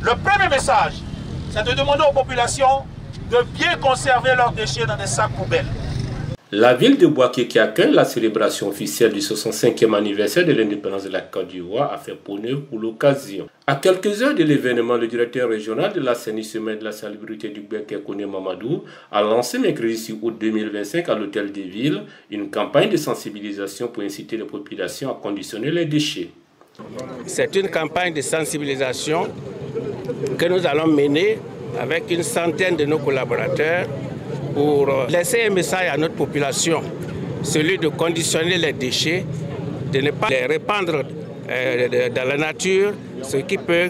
Le premier message, c'est de demander aux populations de bien conserver leurs déchets dans des sacs poubelles. La ville de Bouaké, qui accueille la célébration officielle du 65e anniversaire de l'indépendance de la Côte d'Ivoire, a fait peau neuve pour l'occasion. À quelques heures de l'événement, le directeur régional de l'assainissement et de la salubrité du Bouaké, Kone Mamadou, a lancé mercredi 6 août 2025 à l'hôtel des villes une campagne de sensibilisation pour inciter les populations à conditionner les déchets. C'est une campagne de sensibilisation que nous allons mener avec une centaine de nos collaborateurs pour laisser un message à notre population, celui de conditionner les déchets, de ne pas les répandre dans la nature, ce qui peut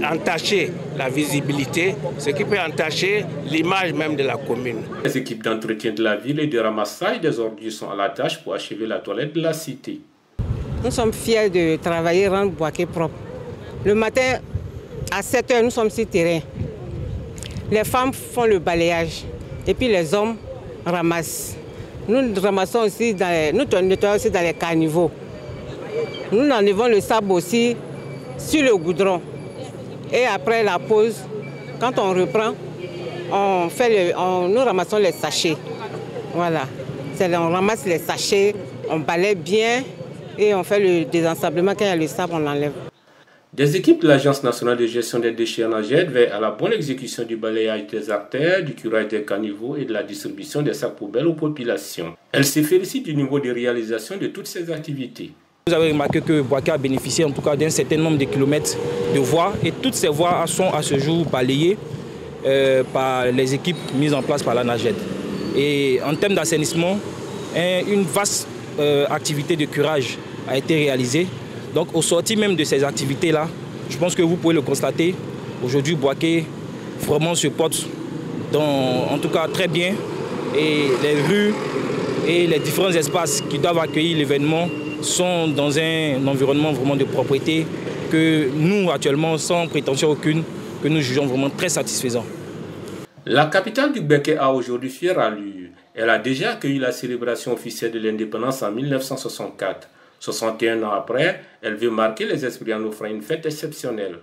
entacher la visibilité, ce qui peut entacher l'image même de la commune. Les équipes d'entretien de la ville et de ramassage des ordures sont à la tâche pour achever la toilette de la cité. Nous sommes fiers de travailler, rendre Bouaké propre. Le matin, à 7 h, nous sommes sur le terrain. Les femmes font le balayage et puis les hommes ramassent. Nous ramassons aussi, nous nettoyons aussi dans les caniveaux. Nous enlevons le sable aussi sur le goudron. Et après la pause, quand on reprend, nous ramassons les sachets. Voilà. On ramasse les sachets, on balaye bien et on fait le désensablement. Quand il y a le sable, on l'enlève. Des équipes de l'Agence nationale de gestion des déchets ANAGED veillent à la bonne exécution du balayage des artères, du curage des caniveaux et de la distribution des sacs poubelles aux populations. Elle se félicite du niveau de réalisation de toutes ces activités. Vous avez remarqué que Bouaké a bénéficié en tout cas d'un certain nombre de kilomètres de voies et toutes ces voies sont à ce jour balayées par les équipes mises en place par l'ANAGED. Et en termes d'assainissement, une vaste activité de curage a été réalisée. Donc au sorti même de ces activités-là, je pense que vous pouvez le constater, aujourd'hui Bouaké vraiment se porte en tout cas très bien et les rues et les différents espaces qui doivent accueillir l'événement sont dans un environnement vraiment de propreté que nous actuellement, sans prétention aucune, que nous jugeons vraiment très satisfaisant. La capitale du Bouaké a aujourd'hui fière allure. Elle a déjà accueilli la célébration officielle de l'indépendance en 1964. 61 ans après, elle veut marquer les esprits en offrant une fête exceptionnelle.